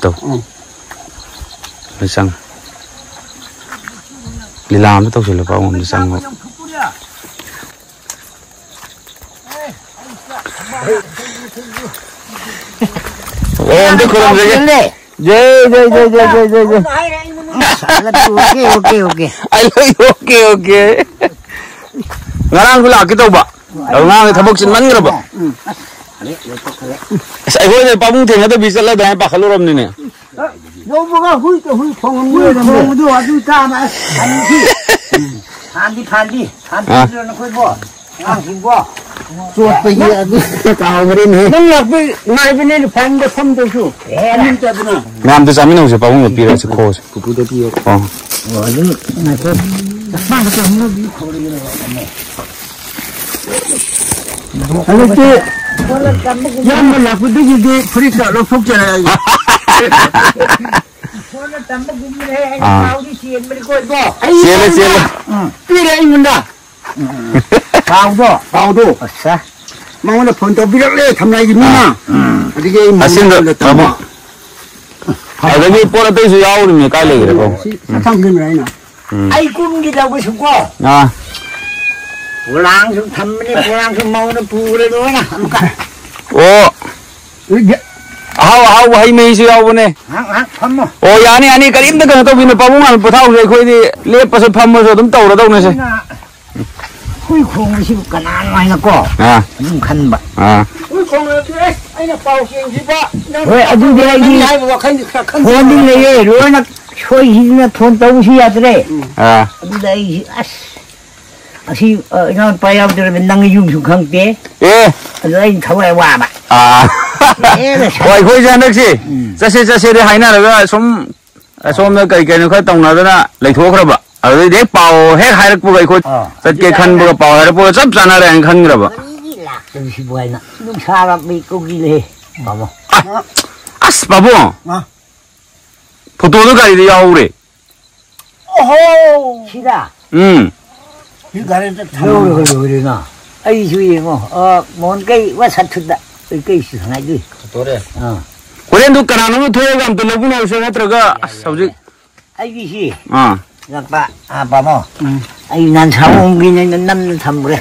tàu nó sang đi làm nó tàu chỉ là bao nhiêu sang mà em biết không gì dê ok anh ơi ok ngarang pula kita ba ngarang thabak sin man ngra ba sai hoi ne pamung theng ta bisal la dai pa khaluram ni ne no boga hui phong ni phong du adu ta ma phandi na khoi bo ang hin bo chuộtไปเยอะตาวบ่ได้นี่นั่นหลักไปนายไปนี่ฟังได้ฟังได้ชูนี่จะดูนะงามแต่สามีน้องสิปามงปีละสิโคสกูได้พี่อ๋อนี่นายก็ฟังก็มันมีขอเลยนะอันนี้ยังมันหลักไปได้ยินดีฟรีก็เราพกจะอะไรคนละตำบักหุ่งเลยไอ้เมาที่เสียนมันก็บ่เสียเลยพี่ได้ยินด่าเปล่าดูซะมันว่าฝนตกพี่เล็กทำไรกันนะอันนี้มันอาสินเด้อครับเอาเดี๋ยวนี้ปอดตัวสิยาวนี่ใกล้เลยครับฟังขึ้นไรนะไอ้กุ้งที่เราไปสุกก็ล้างสุกทำนี่ล้างสุกเมาเนี่ยปูเลยด้วยนะโอ้เอาให้มีสิเอาเนี่ยทำมั้งโอ้ยอันนี้กระดิ่งตะกันตัววินปะมุงอันปะเท่าเลยคุยดิเลี้ยประสบพัมมาสุดต้องโตแล้วต้องเนี่ยสิคุยคงไม่ใช่กันนานไว้นะก็ยุ่งคันบะคุยคงเลยไอ้เนี่ยเป่าเสียงสิบะเฮ้ยดูดีดีทนดีเลยรู้นะช่วยหินนะทนเต้าเสียจะได้ดูดีอาน้องไปเอาจะเป็นนั่งยุ่งสุขังเตะอะไรเขาไอ้ว่าบะโอ้ยคุยจะนึกสิจะเสียได้หายน่ะแล้วก็สมเนี่ยไก่เนี่ยเขาตรงนั้นนะเลยทั่วครับบะเด็กเป่าเฮ็ดให้รักพวกไอ้คนจะเกี่ยขันพวกเป่าให้พวกจับสานอะไรขันครับบะเป็นสิบวันนะลูกชายแบบมีกุกิเลยบ้าบ่บ้าบ่ผู้ตัวก็ได้ยาวเลยโอ้โหชิดานี่การจะทำเลยนะไอ้ช่วยมั้งมอนไก่ว่าสัตว์ทุดะไอ้ไก่สิทางไหนด้วยตัวเด้คนเล่นดูกันนะมันทั่วกันตัวลูกน้องเสียงตระก้าสาวจิไอ้กี่สินักปะบ้าบ่ไอ้นั่นชาวองค์กินนั่นทำเลย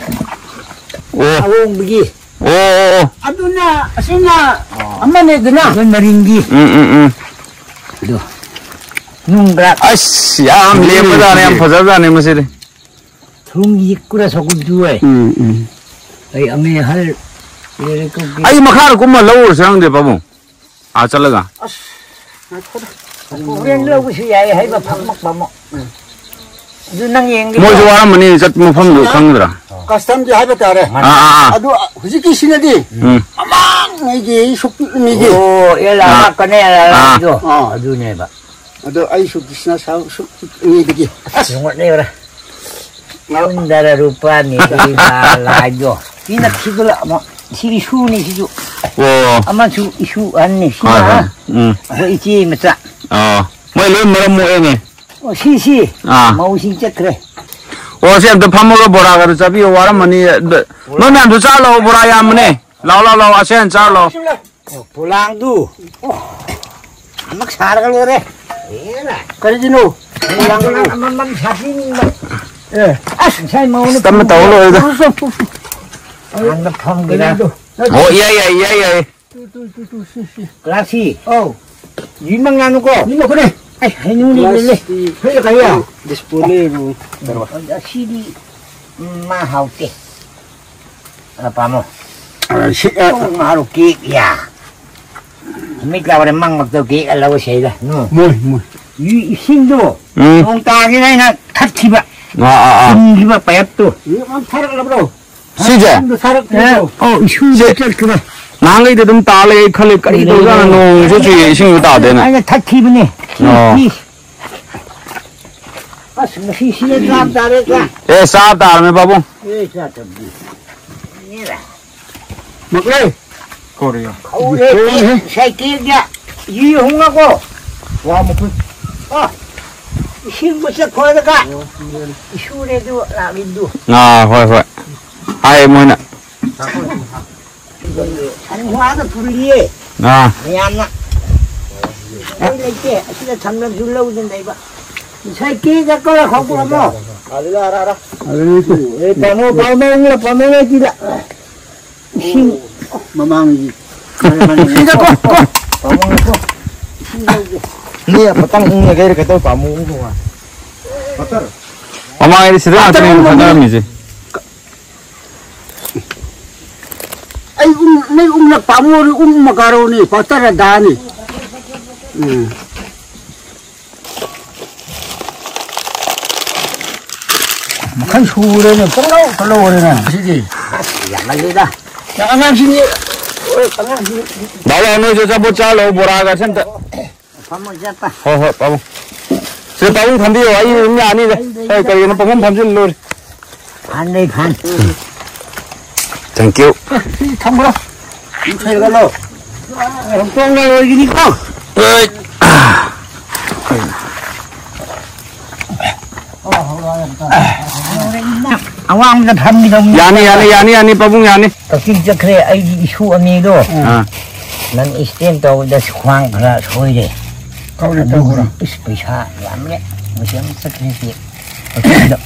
โอ้ชาวองค์บิโอ้อันนู้นน่ะสิ่งน่ะอันนั้นเนี่ยนะเป็นมาริงกีดูนุ่งกระอัศยามเลี้ยงมาได้เนี่ยพอจะได้เนี่ยมั้ยสิทุ่งยิกกุระสกุลด้วยไอ้อเมริกันไอ้มาข้าร์กุมมาเล่าเสียงเดี๋ยวป่ะมั้งจัลลังเรียนเรื่องวิชาให้แบบพักมักบ้างดูนั่งยังมวยจวาระมันนี่จัดมุฟังดูฟังดูละคัสตัมที่ให้ไปการ์ดูหุ่นกี่สิ่งดีมั่งนี่กี่ชุบนี่กี่โอ้ยละกันเนี่ยละดูเนี่ยบ้าดูไอ้ชุบที่น่าสาวชุบนี่กี่จังหวะนี้ละSundara rupa ni lagi jo. Ini kita lah si isu ni si jo. Aman su isu ani si lah. Ada isi macam. Mai lem malam mu ini. Si. Mau si cekre. Siap tu pamu lo borak ada tapi orang mana mana tu calo borak yang mana. Lau asen calo. Pulang tu. Amak sar kalau re. Kerja jenuh. Pulang aman sasin. Saya mau ni. Tahu tahu lo itu. Anda faham ke? Oh iya. Klasi. Oh. Gimana anu ko? Gimana ko ni? Ini ni. Hei kaya. Display ni. Sini mahal ke? Apa mo? Mahal ke ya. Mikir orang mang waktu ke kalau saya dah. Mui. Isin tu. Orang tadi ni nak cut tiba. Tiba payap tu. Ini tarik lah bro. Sije. Oh, isu je kena. Nangai tu dum tali kali kali tu kan no, so cuci isu tu tak ada na. Ayah tak tiba ni. Pas mesti sini sahab tarik lah. Sahab tarik me babu. Sahab. Ni lah. Maklai. Korea. Oh, saya kira ये होगा को वहाँ मुझे इसी मुझसे खोल देगा इशू ने दो लाविंदु होय आये मोना अन वहाँ तो पुरी है याना lagi sudah sambil dulu dan dah iba. Saya kira kalau kau pun apa? Ada. Pamer tidak. Sing, mamang ini. Sing kau. Pamang itu. Ini petang ini kayak kita pamung tu ah. Betul. Mamang ini sudah ada yang dalam ni je. Ay nak pamur makaroni patar dah ni. Makan sudah ni, kalau orang ni, sini. Yang lagi dah. Jangan sini. Bawa anu je cabut calo boraga centa. Pamur siapa? Oh, pamung. Saya pamung thandi awai ini ani je. Saya kali ni pamung thandi lur. Pandai pan. Thank you. Kamu lah. Saya kalau. Orang lagi ni kau. Awang dah tham ni dong. Yani pabung yani. Tapi jekre ai isu ani do. Nan istem tau dah khwang kra soi de. Kau dah tahu kra. Pisa lam le. Macam sekresi.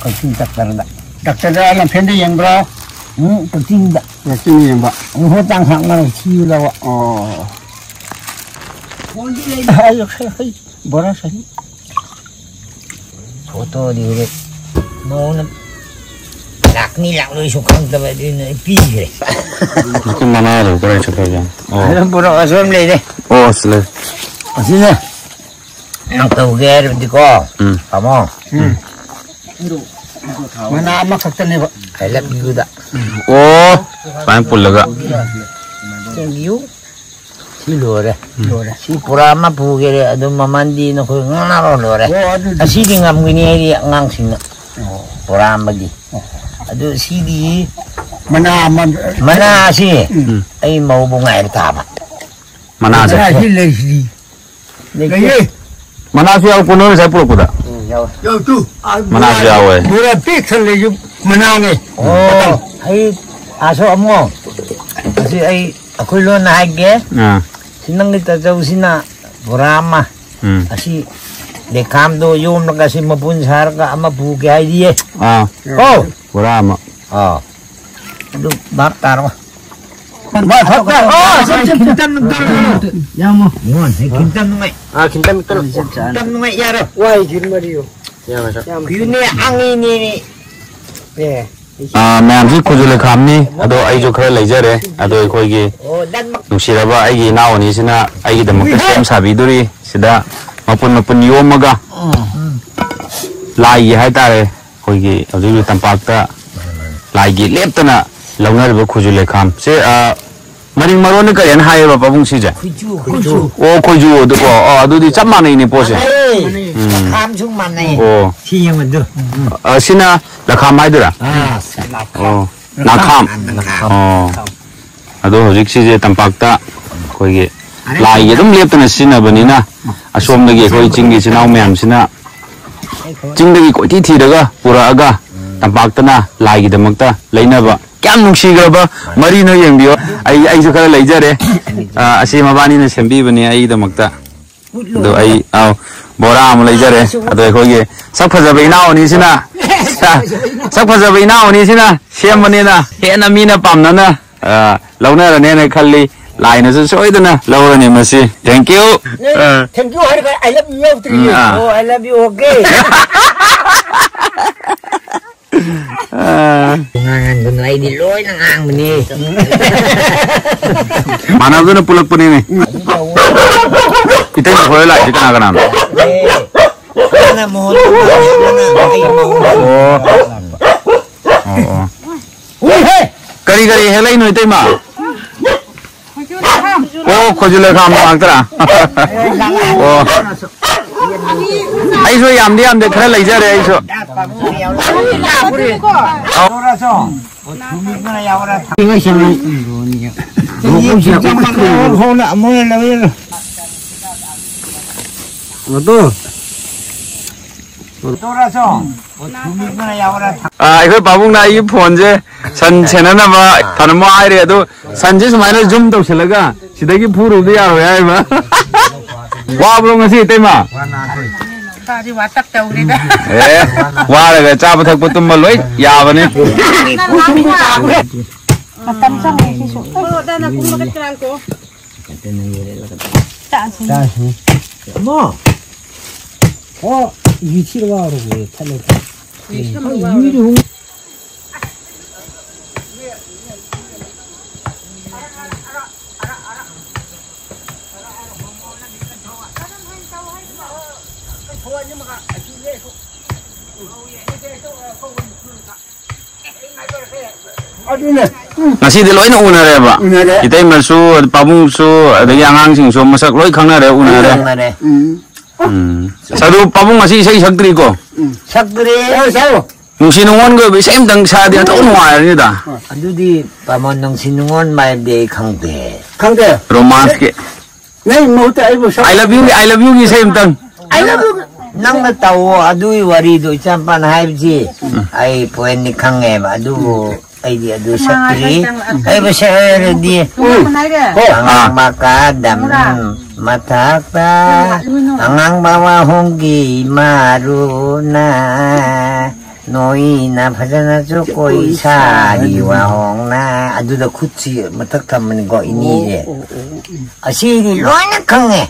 Kau tak terda. Doktor dah alam pendek yang bra. Tidak. Yang bra. Hutang hak mana siu lah. Oh. Ayo saya. Boras ni. Foto di urut. Mau nak ni lak lu sukang tapi dia pi je. Itu mana tu kau cakap je. Oh. Alam pura asam le deh. Oh, sila. Sini. Nak tahu ger di ko. Kamu. Mana amak kata ni pak? Helak juga. Oh, paling pul lega. Tenggiu. Si lore. Si pura ama puger ada mamandi nak ngana lore. Asi di ngam gini ngang sini. Pura ama di. Aduh sini mana sih? Ay mau bunga air taba. Mana aja? Sini. Mana sih aku pun saya pula kuda. Yo tu. Mana sih awal? Murah pixel lagi mana ni? Oh, ay aso amo. Kasi ay aku lo naik ke? Sinang kita jauh sina burama. Asi dekam do yum nak kasi mapunsar ka ama buke ay dia. Oh. Burama. Oh. Aduh, bakar mah. Bakar. Oh, kintan betul. Yang mau. Mohon, kintan ngai. Kintan betul. Kintan ngai ya ro. Wah, jin Mario. Ya, masa. Ini angin ini. Eh. Ma'am ji खुजल खामनी अदो आइजो खरा लेजरे अदो अखोइगे नुसिरबा आइगी नावनी सिना आइगी दमक सेम साबिदुरी सिदा मपुन योमगा लाइ हाइतारे अखोइगे अजु तंपाक्ता लाइगी लेप्तना लौनरबा खुजुले खाम से मरिंग मरोन करेन हायबा बाबुंग सिजे खुजु ओ खुजु दको अदुदि चप मानैनि पोसे खाम सुं मानै ओ सियमदु सिना लखाम हाइदुरा Oh, nakam. Oh, aduh, hujik sih je tampakta, koi ge, lagi itu melihat tuh nasi na bani na, asom lagi koi cinggi sina umem sina, cing lagi koi titi daga, pura aga, tampakta na, lagi demakta, lain apa, kian nungsi gaba, mari no yang bio, ai suka lagi jare, asyik mabani na sembi bani ai demakta, aduh ai, bora mulai jare, aduh koi ge, sak fajabai na oni sina. Sak fajabai na oni sina siam bani na hena mina pamna na launa ra ne khalli lai na soidana laura ne masi thank you hari I love you to you oh I love you okay ngangan gunai di loy nang bani mana tu na pulak pani ni kita ni hoy lai kana kana mana mohon mana ai mohon kari helai noi tai ma oh khojule kham mangtra oh ai so yam de khara lai ja re ai so 이거 바봉나 이 폰제 산 채나나 봐 다른 뭐 아이래도 산지 수마이나 좀 더 실라가 시대기 부르도 야로야 이마 와브로 ngasi tema Tadi watak jauh ni dah. 와라가 짜부 탁부 tumma loi yabani Makan sang ni sisu. Oh, dah nak makan kerang ko. Tak sih. 뭐? 위치로 와라고 탈로. 위치로 와. ngasi di loi na una re ba itai malsu pabung su ada yang angsing su masak loi khangna re una re sadu pabung ngasi sei sakri ko sakri sao nungsinungon ko bi sem dang sa dia to nuai ni da adudi pamon nungsinungon mai de khangde romance ke nei mo ta I love you ni sem dang I love you nang na tao adui wari do champan haibji ai poen ni khange ba adu ai dia adu sakri ai ba share di ang makadam matakta ang bawa honggi maruna noina phajana chu koi sari wa hongna adu da khuchi matak thamni go ini je asiri loina khange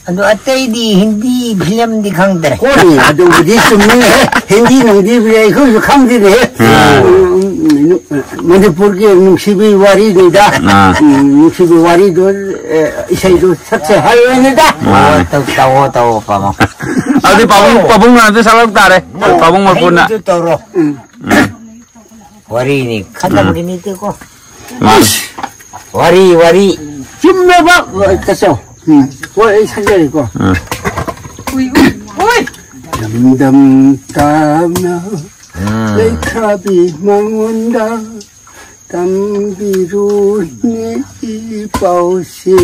adu atai di hindi film di khangdre kori adu di sumne hindi nang di bile ko khangdre manipur ke nungsibi wari ni da nungsibi wari do isai do sakse hai ni da taw pa mo adi pabung na de salak tare pabung mapun na toro wari ni khatam ni te ko wari chimna ba kaso woi sanjari ko Ui. dam tamna lekhabi mangonda tambiru ni pausi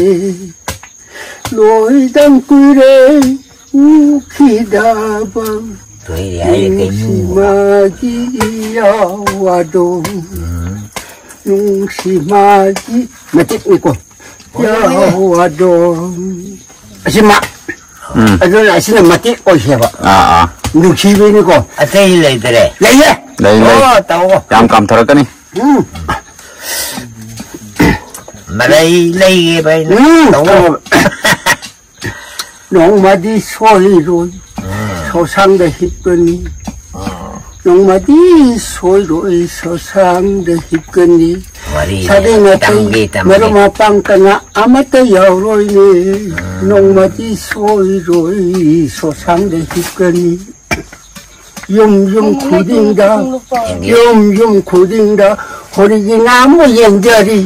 loi dam kuire ukidaba nungsimagi yawado nungsimagi matik ni ko yawado asima adon asina mati ko siya ba nungsibi ni ko atay lay dere lay tawo yam kam thara kani malay lay ba tawo 농마디 소리로 소상대 힙거니 농마디 소리로 소상대 힙거니 사대마티 메로마 빵까나 아마타 야우로이니 농마디 소리로 소상대 힙거니 용용 구딩다 호리기 나무 연자리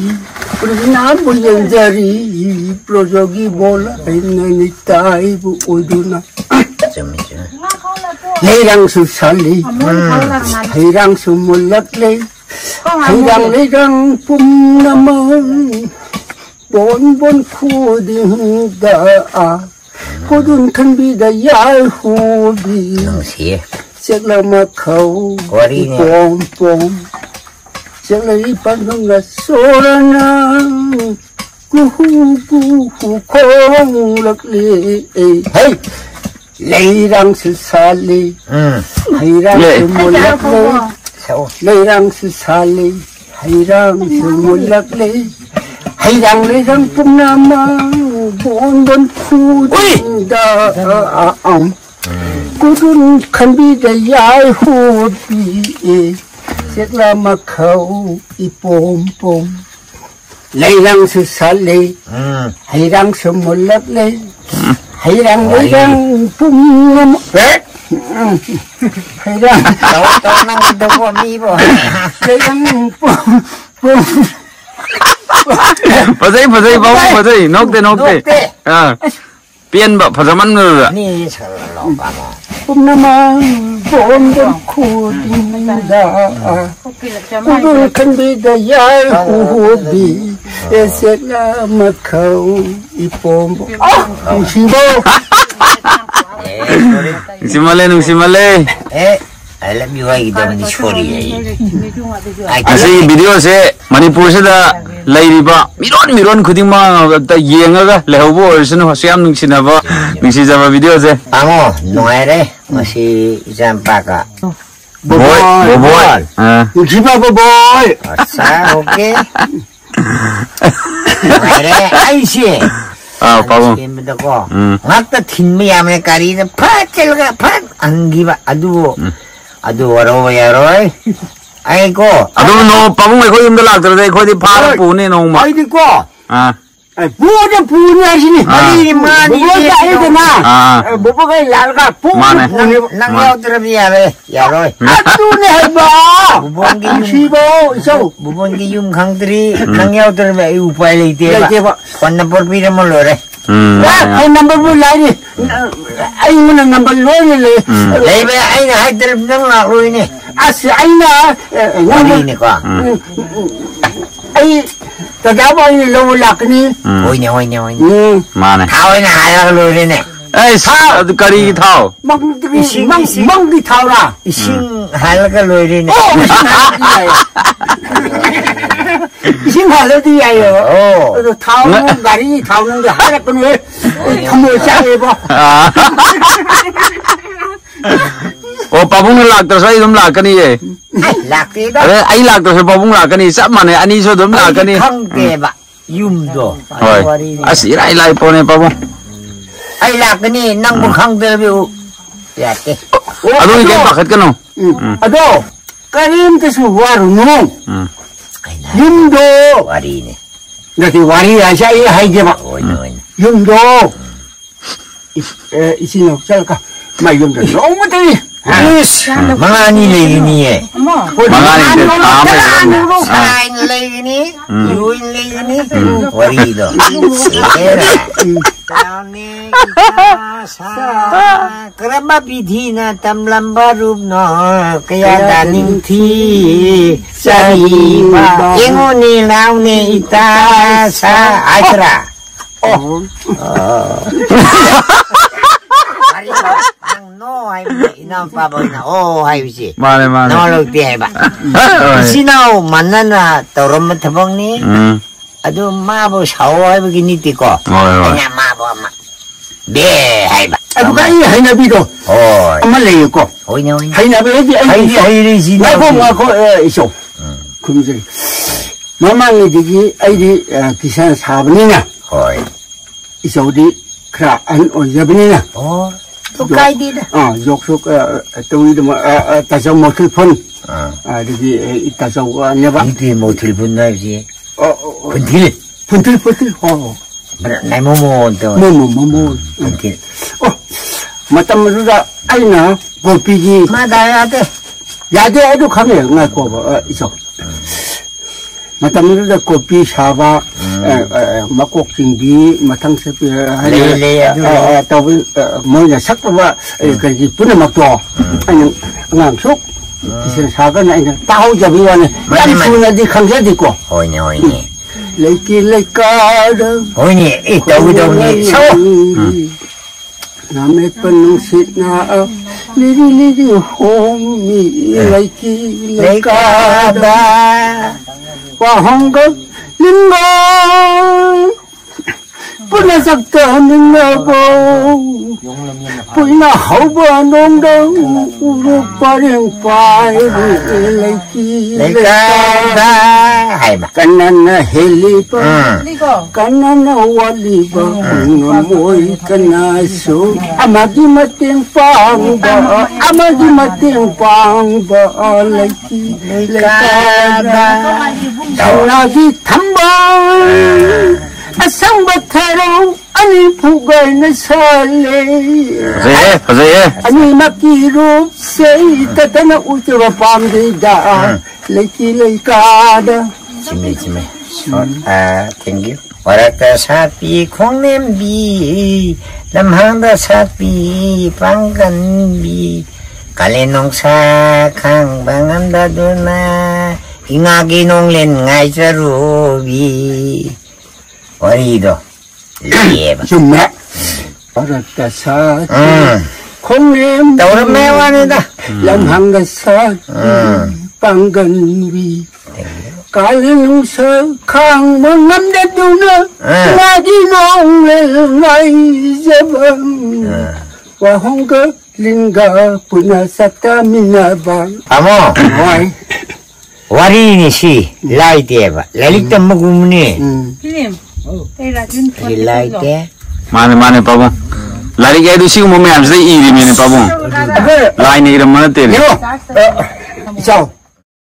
우리 나무 연자리 프로저기 몰라 있는 타이브 오두나 해랑수 살리 해랑수 몰락래 해랑 뿜나만 본본 쿠딩다 고든 큰비다 야후비 셀라마카우 뽕뽕 셀라이 반동가 소라나 구후구후 콩락리 헤이 레이랑스 살리 헤이랑스 몰락레 레이랑스 살리 헤이랑스 몰락레 헤이랑레랑 뿜나마 본본 쿠딩다 구둔 칸비다 야후비 셀라마카우 이뽕뽕 레이랑스 살리 헤이랑스 몰락레 헤이랑 뿜나마 헤이랑 떠나는 거 미보 헤이랑 뿜뿜 Phazai nokte pian ba phazaman nu ni chalo ba mo Pumnama bondan kudinda Kudu kandida yar hubi Esela makau ipombo Nungsimbo Nungsimale I love you 하기도 소리에. 아시 비디오세 마니푸르시다 레이리바 미론 그딩마 예응아가 레호보 얼스는 화수얌 능치나바 능시자바 비디오세 방어 노래래 뭐시 잠바가 보보이 집아 보보이. 아싸 오케이. 노래래 아이씨. 아 바보 거. 맞다 팀미야메 까리는 파cel가 파 안기바 아두 워로야로이. 아이고. 아도 너 바보 왜 거기 임들 악들데 거기 파라 보네 너마 아이고. 아 부어도 부으니 하시니. 아니 많이 뭐가 아니구나. 뭐가 얇아. 마네 낭야오드라비야메 야로이. 아뚜네 해봐. 무본기 융강들이 낭야오드라비 우파일이 되봐. 건너볼 비름을 노래. ay number mo lagi ay mo na number lo ni 레이베 아이나 하이들 병나 로이니. as ay na 로이니까. ay tagawa ni lo lakni 오이네. 마네 다오이나 하야 로이네. 에이 사 까리 타오 mang đi thao ra 이싱 하야가 로이네. 이신 할래도 야요 오. 타오는 가리 타오는 게 하나 끊어 컴을 짜게 봐 바보는 lạc sao 이놈 lạc cái gì 락디다. अरे आई lạc sao 바보는 lạc cái gì sắp mà này anh đi số đốm lạc cái gì 강대바 윰도. rồi à sĩ lại lại 보내 바보 아이 락니 낭부 강대비우. 야께. à tôi cái bạc hết cái nào 아도 까림 뜻은 와르노 윤도 와리네. 너희 와리 아샤이 하이게 봐 오이네. 윤도 이신 없을까 마 윤도 너무 되니 망아니 레기니에. 망아니 다음에 사인 레기니. 유인 레기니. 와리도. 에라. 다음에 기타사 그라마 비디나 땀람바룹노 그야 다닝티 사이바 잉오니 나오니 이따사 아이트라 너 하이비 이나 빠보이나 오 하이비지 마네 너로 띠해봐 이시나오 만나나 떠오르면 타봉니 아주 마보 샤워 하이비기니 띠고 그냥 마보 네 하이바 누가 이 하이나비도 엄마 레이고 오이네 하이나비 하이리지 나고 있어 그러지 마망이 되기 아이디 기산 사분이냐 호이 있어 어디 그라 안 어저분이냐 또 가이디다 욕속 또이도 뭐 다저 못을 폰 여기 다저 내봐 이게 못을 분나지 분til 나이모모 또 뭐뭐 분til 마tam으로다 아이나 고피기 마다야데 야대에도 가면 나고 있어 마tam으로다 고피 샤바 막곡진기 마탕세피 하네 또 뭐냐 삭바바 그기 분에 막도 아니 낭속 기생 사건 아니 따오자비와네 양수나디 강제도 있고 오이네 레이키 레이카드 오이네 이 더우더우니 샤워 남의 뻔능시나 리리리리 홈이 레이키 레이카다 와홍급 링거 뿌나삭다 능나고 뿌이나 하우바 농당 우르빠링 빠이리 레이키 레이카다 하이바 까나나 헬리바 까나나 walliba moy kanaso amagi mating pangba leiki leikada lagi tambang asang batero ani pugay na sale ani makirup say tatana utewa pamdida leiki leikada 지메 땡큐 와라카 사피 콩냄비 남항다 사피 빵간비 갈래농사 강방한다 두나 잉아기 농렌 nga이자루비 와리도 리에바 정말 와라카 사피 공님 떠오르매와니다. 람한가사 빵건위 가능서 강mon남대두는 나디농을 나이자방 와홍거 링가 punasatta minabang Amo, why wari ni si lai dia ba. Lalik tam magumni. Film. Đây là duyên Si lai dia. Mane mane pabong. Lari kaya itu sih umumnya harus iri mene pabong. Lain ni iram mana teri. sao